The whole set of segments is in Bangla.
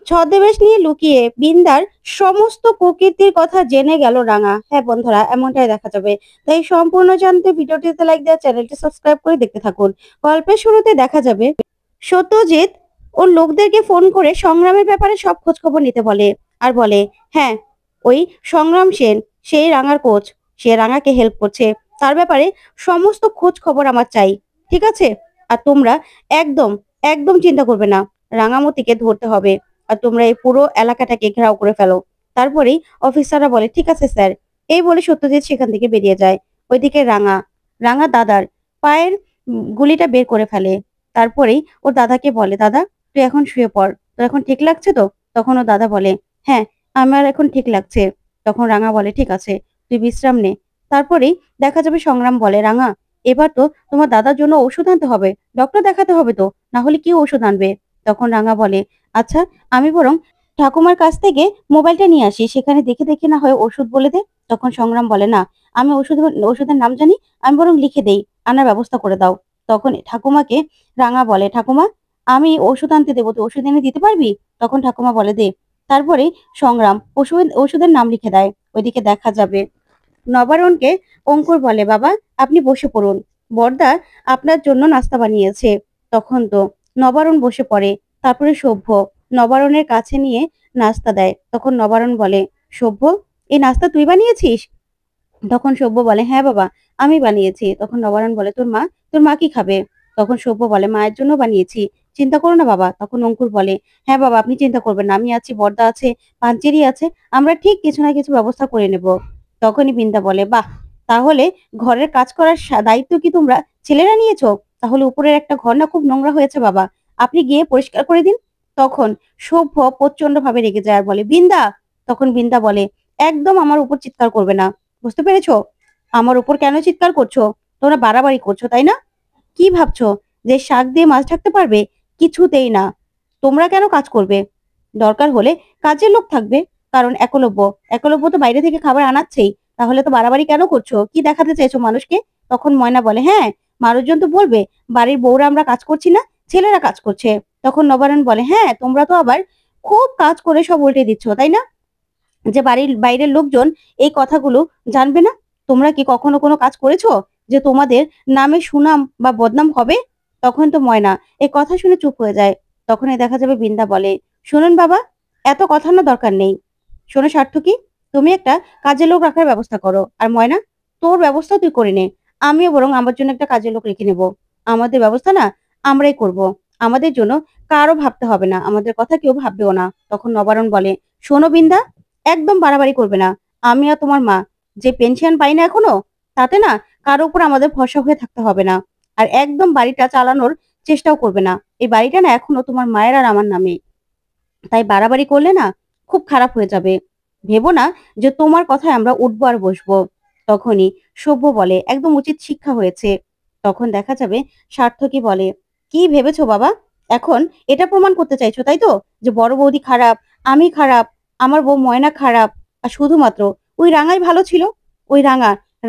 ছদ্মবেশ নিয়ে লুকিয়ে বিন্দার সমস্ত প্রকৃতির কথা জেনে গেল রাঙা। হ্যাঁ বন্ধুরা, এমনটাই দেখা যাবে। তাই সম্পূর্ণ জানতে ভিডিওটিতে লাইক দেওয়া, চ্যানেলটি সাবস্ক্রাইব করে দেখতে থাকুন। গল্পের শুরুতে দেখা যাবে সত্যজিৎ ওর লোকদেরকে ফোন করে সংগ্রামের ব্যাপারে সব খোঁজ খবর নিতে বলে। আর বলে, হ্যাঁ ওই সংগ্রাম সেন, সেই রাঙার কোচ, সে রাঙাকে হেল্প করছে, তার ব্যাপারে সমস্ত খোঁজ খবর আমার চাই, ঠিক আছে? আর তোমরা একদম একদম চিন্তা করবে না, রাঙামতিকে ধরতে হবে। আর তোমরা এই পুরো এলাকাটাকে ঘেরাও করে ফেলো। তারপরেই অফিসাররা বলে, ঠিক আছে স্যার। এই বলে সত্যজিৎ সেখান থেকে বেরিয়ে যায়। ওইদিকে রাঙা রাঙা দাদার পায়ের গুলিটা বের করে ফেলে। তারপরেই ওর দাদাকে বলে, দাদা তুই এখন শুয়ে পড়, তোর এখন ঠিক লাগছে তো? তখন ও দাদা বলে, হ্যাঁ আমার এখন ঠিক লাগছে। তখন রাঙা বলে, ঠিক আছে তুই বিশ্রাম নে। তারপরেই দেখা যাবে সংগ্রাম বলে, রাঙা এবার তো তোমার দাদার জন্য ওষুধ আনতে হবে, ডক্টর দেখাতে হবে তো, না হলে কি ওষুধ আনবে? তখন রাঙা বলে, আচ্ছা আমি বরং ঠাকুমার কাছ থেকে মোবাইলটা নিয়ে আসি, সেখানে দেখে দেখে না হয় ওষুধ বলে দে। তখন সংগ্রাম বলে, না আমি ওষুধের নাম জানি, আমি বরং লিখে দেই, আনার ব্যবস্থা করে দাও। তখন ঠাকুমাকে রাঙা বলে, ঠাকুমা আমি ওষুধ আনতে দেবো, তো ওষুধ এনে দিতে পারবি? তখন ঠাকুমা বলে, দে। তারপরে সংগ্রাম ওষুধের নাম লিখে দেয়। ওইদিকে দেখা যাবে নবারুণকে অঙ্কুর বলে, বাবা আপনি বসে পড়ুন, বড়দা আপনার জন্য নাস্তা বানিয়েছে। তখন তো নবারুণ বসে পড়ে। তারপরে সভ্য নবারুণের কাছে নিয়ে নাস্তা দেয়। তখন নবারুণ বলে, সভ্য এই নাস্তা তুই বানিয়েছিস? তখন সভ্য বলে, হ্যাঁ বাবা আমি বানিয়েছি। তখন নবারুণ বলে, তোর মা কি খাবে? তখন সভ্য বলে, মায়ের জন্য বানিয়েছি, চিন্তা করো না বাবা। তখন অঙ্কুর বলে, হ্যাঁ বাবা আপনি চিন্তা করবেন না, আমি আছি, বড়দা আছে, পাঞ্চেরি আছে, আমরা ঠিক কিছু না কিছু ব্যবস্থা করে নেব। তখনই বিন্দা বলে, বাহ তাহলে ঘরের কাজ করার দায়িত্ব কি তোমরা ছেলেরা নিয়েছো? তাহলে উপরের একটা ঘর না খুব নোংরা হয়েছে বাবা, আপনি গিয়ে পরিষ্কার করে দিন। তখন সভ্য প্রচন্ড ভাবে রেগে যায় আর বলে, বিন্দা। তখন বিন্দা বলে, একদম আমার উপর চিৎকার করবে না, বুঝতে পেরেছো? আমার উপর কেন চিৎকার করছো? তোমরা বাড়াবাড়ি করছো তাই না? কি ভাবছো যে শাক দিয়ে মাছ ঢাকতে পারবে? কিছুতেই না। তোমরা কেন কাজ করবে? দরকার হলে কাজের লোক থাকবে, কারণ একলব্য একলব্য তো বাইরে থেকে খাবার আনাচ্ছেই। তাহলে তো বাড়াবাড়ি কেন করছো? কি দেখাতে চাইছো মানুষকে? তখন ময়না বলে, হ্যাঁ মানুষজন তো বলবে বাড়ির বউরা আমরা কাজ করছি না, ছেলেরা কাজ করছে। তখন নবারুণ বলে, হ্যাঁ তোমরা তো আবার খুব কাজ করে সব উল্টে দিচ্ছ তাই না, যে বাড়ির বাইরের লোকজন এই কথাগুলো জানবে না? তোমরা কি কখনো কোনো কাজ করেছো যে তোমাদের নামে সুনাম বা বদনাম হবে? তখন তো ময়না এই কথা শুনে চুপ হয়ে যায়। তখনই দেখা যাবে বিন্দা বলে, শুনুন বাবা, এত কথা না দরকার নেই। শোনো সার্থকী, তুমি একটা কাজের লোক রাখার ব্যবস্থা করো, আর ময়না তোর ব্যবস্থা তুই করে নে। আমিও বরং আমার জন্য একটা কাজের লোক রেখে নেব। আমাদের ব্যবস্থা না আমরাই করব, আমাদের জন্য কারো ভাবতে হবে না, আমাদের কথা কেউ ভাববেও না। তখন নবারুণ বলে, শোনো বিন্দা, একদম বাড়াবাড়ি করবে না। আমি আর তোমার মা যে পেনশন পাই না এখনো, তাতে না কারো উপর আমাদের ভরসা হয়ে থাকতে হবে না। আর একদম বাড়িটা চালানোর চেষ্টাও করবে না। এই বাড়িটা না এখনো তোমার মায়ের আর আমার নামে, তাই বাড়াবাড়ি করলে না খুব খারাপ হয়ে যাবে। ভেবো না যে তোমার কথায় আমরা উঠবো আর বসবো। তখনই সভ্য বলে, একদম উচিত শিক্ষা হয়েছে। তখন দেখা যাবে সার্থকী বলে, কি ভেবেছো বাবা? এখন এটা প্রমাণ করতে চাইছো তাই তো, যে বড় বৌদি খারাপ, আমি খারাপ, আমার বউ ময়না খারাপ, আর শুধুমাত্র ওই রাঙাই ভালো ছিল? ওই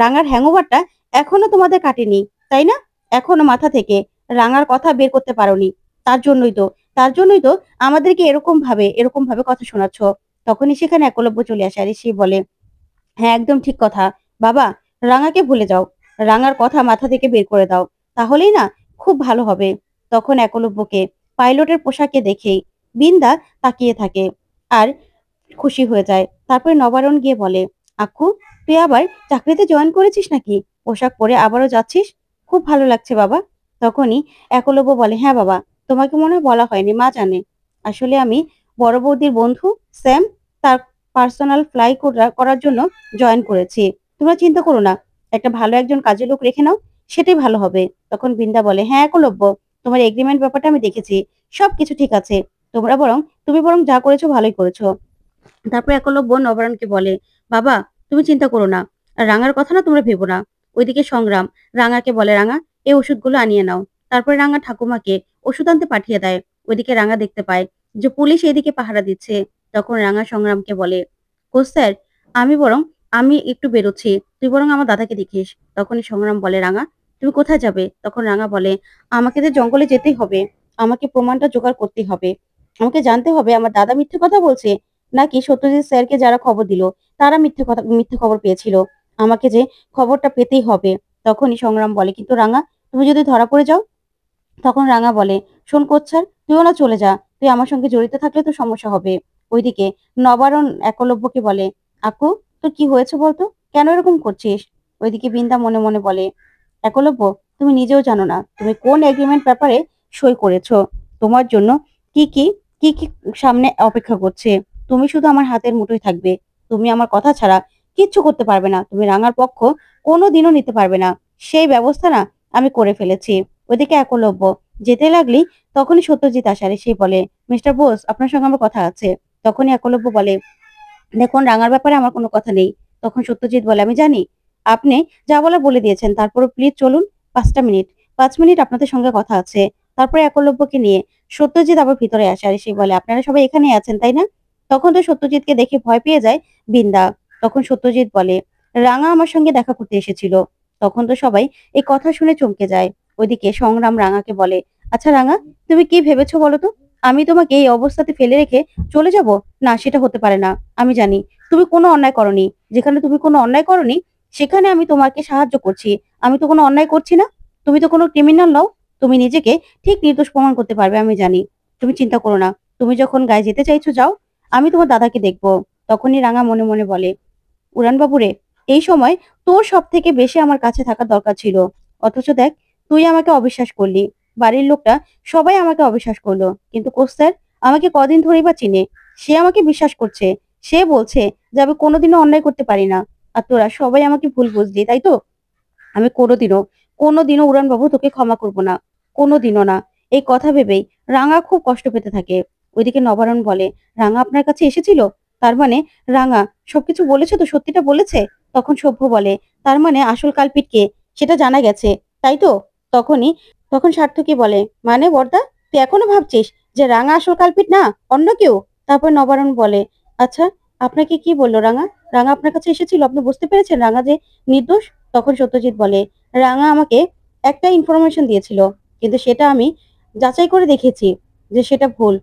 রাঙার হ্যাংওভারটা এখনো তোমাদের কাটেনি তাই না? এখনো মাথা থেকে রাঙার কথা বের করতে পারোনি। তার জন্যই তো তার জন্যই তো আমাদেরকে এরকম ভাবে কথা শোনাচ্ছ। তখনই সেখানে একলব্য চলে আসে আর সে বলে, হ্যাঁ একদম ঠিক কথা বাবা, রাঙাকে ভুলে যাও, রাঙার কথা মাথা থেকে বের করে দাও, তাহলেই না খুব ভালো হবে। তখন একলব্যকে পাইলটের পোশাকে দেখেই বিন্দা তাকিয়ে থাকে আর খুশি হয়ে যায়। তারপরে নবারুণ গিয়ে বলে, আক্কু তুই আবার চাকরিতে জয়েন করেছিস নাকি? পোশাক পরে আবারও যাচ্ছিস, খুব ভালো লাগছে বাবা। তখনই একলব্য বলে, হ্যাঁ বাবা, তোমাকে মনে হয় বলা হয়নি, মা জানে। আসলে আমি বড় বৌদির বন্ধু স্যাম, তার পার্সোনাল ফ্লাই করার জন্য জয়েন করেছি। তোমরা চিন্তা করো না, একটা ভালো একজন কাজের লোক রেখে নাও, সেটাই ভালো হবে। তখন বিন্দা বলে, হ্যাঁ একলব্য, তোমার এগ্রিমেন্ট ব্যাপারটা আমি দেখেছি, সবকিছু ঠিক আছে। তুমি বরং যা করেছো ভালোই করেছো। তারপর একলব্য নবরণকে বলে, বাবা তুমি চিন্তা করো না, আর রাঙার কথা না তোমরা ভেবো না। ওইদিকে সংগ্রাম রাঙাকে বলে, রাঙা এই ওষুধগুলো আনিয়ে নাও। তারপরে রাঙা ঠাকুমাকে ওষুধ আনতে পাঠিয়ে দেয়। ওইদিকে রাঙা দেখতে পায় যে পুলিশ এইদিকে পাহারা দিচ্ছে। তখন রাঙা সংগ্রামকে বলে, কোচ স্যার, আমি বরং আমি একটু বেরোচ্ছি, তুই বরং আমার দাদাকে দেখিস। তখনই সংগ্রাম বলে, রাঙা তুমি কোথায় যাবে? তখন রাঙা বলে, আমাকে যে জঙ্গলে যেতেই হবে, আমাকে প্রমাণটা জোগাড় করতেই হবে। আমাকে জানতে হবে আমার দাদা মিথ্যে কথা বলছে নাকি সত্যজিৎ স্যারকে যারা খবর দিল তারা মিথ্যে খবর পেয়েছিল। আমাকে যে খবরটা পেতেই হবে। তখনই সংগ্রাম বলে, কিন্তু রাঙা, তুমি যদি ধরা পড়ে যাও? তখন রাঙা বলে, শোন কোচ্ছার, তুইও না চলে যা, তুই আমার সঙ্গে জড়িত থাকলে তো সমস্যা হবে। ওইদিকে নবারণ একলব্যকে বলে, আকু, তোর কি হয়েছে বলতো, কেন এরকম করছিস? ওইদিকে বিন্দা মনে মনে বলে, একলব্য, তুমি নিজেও জানো না তুমি কোন এগ্রিমেন্ট ব্যাপারে সই করেছো। তোমার জন্য কি কি কি কি সামনে অপেক্ষা করছে। তুমি শুধু আমার হাতের মুঠোয় থাকবে। তুমি আমার কথা ছাড়া কিচ্ছু করতে পারবে না। তুমি রাঙার পক্ষ কোনো দিনও নিতে পারবে না। সেই ব্যবস্থা না আমি করে ফেলেছি। ওইদিকে একলব্য যেতে লাগলি তখনই সত্যজিৎ আসারে সে বলে, মিস্টার বোস, আপনার সঙ্গে আমার কথা আছে। তখনই একলব্য বলে, দেখুন, রাঙার ব্যাপারে আমার কোনো কথা নেই। তখন সত্যজিৎ বলে, আমি জানি আপনি যা বলার বলে দিয়েছেন, তারপরে প্লিজ চলুন। 5টা মিনিট, 5 মিনিট আপনাদের সঙ্গে কথা আছে। তারপরে একলব্যকে নিয়ে সত্যজিৎ আবার ভিতরে আসে আর সে বলে, আপনারা সবাই এখানেই আছেন তাই না? তখন তো সত্যজিৎকে দেখে ভয় পেয়ে যায় বিন্দা। তখন সত্যজিৎ বলে, রাঙা আমার সঙ্গে দেখা করতে এসেছিল। তখন তো সবাই এই কথা শুনে চমকে যায়। ওইদিকে সংগ্রাম রাঙাকে বলে, আচ্ছা রাঙা, তুমি কি ভেবেছো বলো তো? আমি তোমাকে এই অবস্থাতে ফেলে রেখে চলে যাব? না, সেটা হতে পারে না। আমি জানি তুমি কোনো অন্যায় করনি। যেখানে তুমি কোনো অন্যায় করনি সেখানে আমি তোমাকে সাহায্য করছি। আমি তো কোনো অন্যায় করছি না। তুমি তো কোনো ক্রিমিনাল নও। তুমি নিজেকে ঠিক নির্দোষ প্রমাণ করতে পারবে, আমি জানি। তুমি চিন্তা করো না। তুমি যখন গায়ে যেতে চাইছো যাও, আমি তোমার দাদাকে দেখবো। তখনই রাঙা মনে মনে বলে, উড়ানবাবু রে, এই সময় তোর সব থেকে বেশি আমার কাছে থাকা দরকার ছিল। অথচ দেখ, তুই আমাকে অবিশ্বাস করলি। বাড়ির লোকটা সবাই আমাকে অবিশ্বাস করলো, কিন্তু কোচ স্যার আমাকে কদিন ধরেই বা চিনে। সে আমাকে বিশ্বাস করছে। সে বলছে যে আমি কোনোদিনও অন্যায় করতে পারি না। আর তোরা সবাই আমাকে ভুল বুঝলি, তাই তো? আমি কোনোদিনও উড়ানবাবু তোকে ক্ষমা করব না। কোনোদিনও না। এই কথা ভেবেই রাঙা খুব কষ্ট পেতে থাকে। ওইদিকে নবারণ বলে, রাঙা আপনার কাছে এসেছিল? তার মানে রাঙা সবকিছু বলেছে তো, সত্যিটা বলেছে? তখন সভ্য বলে, তার মানে আসল কালপিট কে সেটা জানা গেছে, তাই তো? তখনই তখন সার্থকী বলে, মানে বর্দা, তুই এখনো ভাবছিস যে রাঙা আসল কালপিট না, অন্য কেউ? তারপর নবারণ বলে, আচ্ছা, আপনাকে কি বললো রাঙা? রাঙা আপনার কাছে এসেছিল, আপনি বুঝতে পেরেছেন রাঙা যে নির্দোষ? তখন সত্যজিৎ বলে, রাঙা আমাকে একটা ইনফরমেশন দিয়েছিল, কিন্তু সেটা আমি যাচাই করে দেখেছি যে সেটা ভুল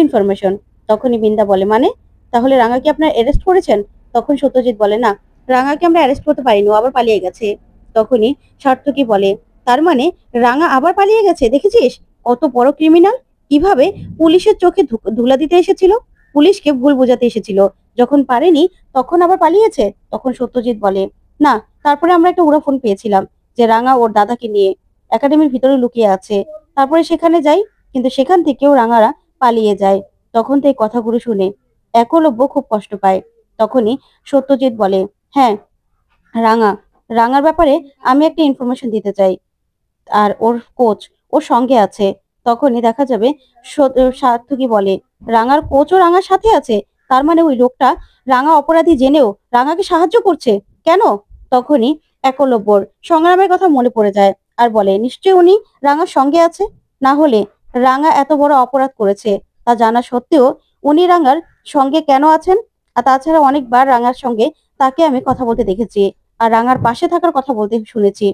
ইনফরমেশন। তখনই বিন্দা বলে, মানে তাহলে রাঙা কি আপনার অ্যারেস্ট করেছেন? তখন সত্যজিৎ বলে, না, রাঙাকে আমরা অ্যারেস্ট করতে পারিনি, ও আবার পালিয়ে গেছে। তখনই সার্থকী বলে, তার মানে রাঙা আবার পালিয়ে গেছে, দেখেছিস? কত বড় ক্রিমিনাল! কিভাবে পুলিশের চোখে ধুলা দিতে এসেছিল, পুলিশকে ভুল বোঝাতে এসেছিল, যখন পারেনি তখন আবার পালিয়েছে। তখন সত্যজিৎ বলে, না, তারপরে আমরা একটা উড়াফোন পেয়েছিলাম যে রাঙা ওর দাদাকে নিয়ে একাডেমির ভিতরে লুকিয়ে আছে। তারপরে সেখানে যাই, কিন্তু সেখান থেকেও রাঙারা পালিয়ে যায়। তখন তো এই কথাগুলো শুনে একলব্য খুব কষ্ট পায়। তখনই সত্যজিৎ বলে, হ্যাঁ, রাঙা রাঙার ব্যাপারে আমি একটা ইনফরমেশন দিতে চাই। আর ওর কোচ ওর সঙ্গে আছে। তখনই দেখা যাবে সার্থকী বলে, রাঙার কোচও রাঙার সাথে আছে? তার মানে ওই লোকটা রাঙা অপরাধী জেনেও রাঙাকে সাহায্য করছে কেন? তখনই একলব্যর সংগ্রামের কথা মনে পড়ে যায় আর বলে, নিশ্চয়ই উনি রাঙার সঙ্গে আছে। না হলে রাঙা এত বড় অপরাধ করেছে তা জানা সত্ত্বেও উনি রাঙার সঙ্গে কেন আছেন? আর তাছাড়া অনেকবার রাঙার সঙ্গে তাকে আমি কথা বলতে দেখেছি আর রাঙার পাশে থাকার কথা বলতে শুনেছি।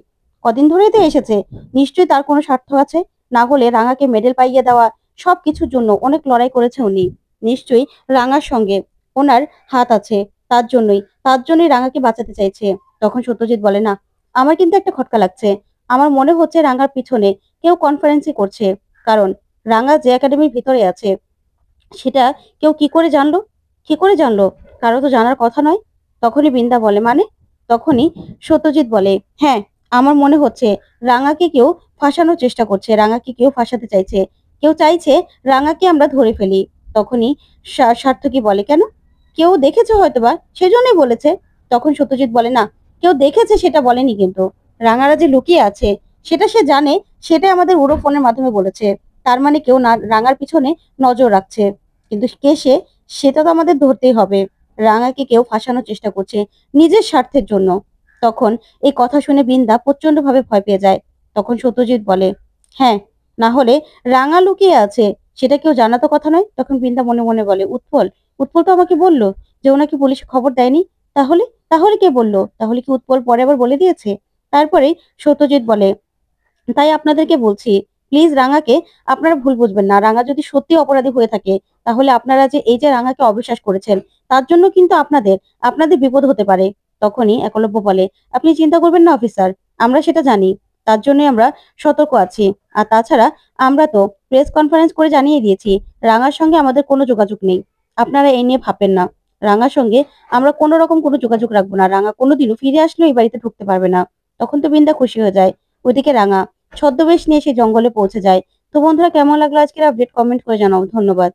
কদিন ধরেই তো এসেছে। নিশ্চয়ই তার কোনো স্বার্থ আছে। না হলে রাঙাকে মেডেল পাইয়ে দেওয়া সব কিছুর জন্য অনেক লড়াই করেছে উনি। নিশ্চয়ই রাঙার সঙ্গে ওনার হাত আছে। তার জন্যই রাঙাকে বাঁচাতে চাইছে। তখন সত্যজিৎ বলে, না, আমার কিন্তু একটা খটকা লাগছে। আমার মনে হচ্ছে রাঙার পিছনে কেউ কনফারেন্সই করছে। কারণ রাঙা যে একাডেমির ভিতরে আছে সেটা কেউ কি করে জানলো? কারো তো জানার কথা নয়। তখনই বিন্দা বলে, মানে? তখনই সত্যজিৎ বলে, হ্যাঁ, আমার মনে হচ্ছে রাঙাকে কেউ ফাঁসানোর চেষ্টা করছে, রাঙাকে কেউ ফাঁসাতে চাইছে। কেউ চাইছে রাঙাকে আমরা ধরে ফেলি। তখনই সার্থকী বলে, কেন? কেউ দেখেছে হয়তোবা, সেজন্যই বলেছে। তখন সত্যজিৎ বলে, না, কেউ দেখেছে সেটা বলেনি, কিন্তু রাঙারা যে লুকিয়ে আছে সেটা সে জানে, সেটাই আমাদের উড়ো ফোনের মাধ্যমে বলেছে। তার মানে কেউ না রাঙার পিছনে নজর রাখছে। কিন্তু কে সে, সেটা তো আমাদের ধরতেই হবে। রাঙাকে কেউ ফাঁসানোর চেষ্টা করছে নিজের স্বার্থের জন্য। তখন এই কথা শুনে বিন্দা প্রচন্ড ভাবে ভয় পেয়ে যায়। তখন সত্যজিৎ বলে, হ্যাঁ, না হলে রাঙা লুকিয়ে আছে সেটা কেউ জানাতো কথা নয়। তখন বিন্দা মনে মনে বলে, উৎপল উৎপল তো আমাকে বললো যে ওনাকে পুলিশে খবর দেয়নি। তাহলে তাহলে কে বললো? তাহলে কি উৎপল পরে আবার বলে দিয়েছে? তারপরে সত্যজিৎ বলে, তাই আপনাদেরকে বলছি, প্লিজ রাঙাকে আপনারা ভুল বুঝবেন না। রাঙা যদি সত্যি অপরাধী হয়ে থাকে তাহলে আপনারা যে এই যে রাঙাকে অবিশ্বাস করেছেন তার জন্য কিন্তু আপনাদের বিপদ হতে পারে। তখনই একলব্য বলে, আপনি চিন্তা করবেন না অফিসার, আমরা সেটা জানি, তার জন্যই আমরা সতর্ক আছি। আর তাছাড়া আমরা তো প্রেস কনফারেন্স করে জানিয়ে দিয়েছি রাঙার সঙ্গে আমাদের কোনো যোগাযোগ নেই। আপনারা এই নিয়ে ভাববেন না। রাঙার সঙ্গে আমরা কোনো রকম কোনো যোগাযোগ রাখবো না। রাঙা কোনোদিনও ফিরে আসলেও এই বাড়িতে ঢুকতে পারবে না। তখন তো বিন্দা খুশি হয়ে যায়। ওইদিকে রাঙা ছদ্মবেশ নিয়ে সেই জঙ্গলে পৌঁছে যায়। তো বন্ধুরা, কেমন লাগলো আজকের আপডেট? কমেন্ট করে জানাও। ধন্যবাদ।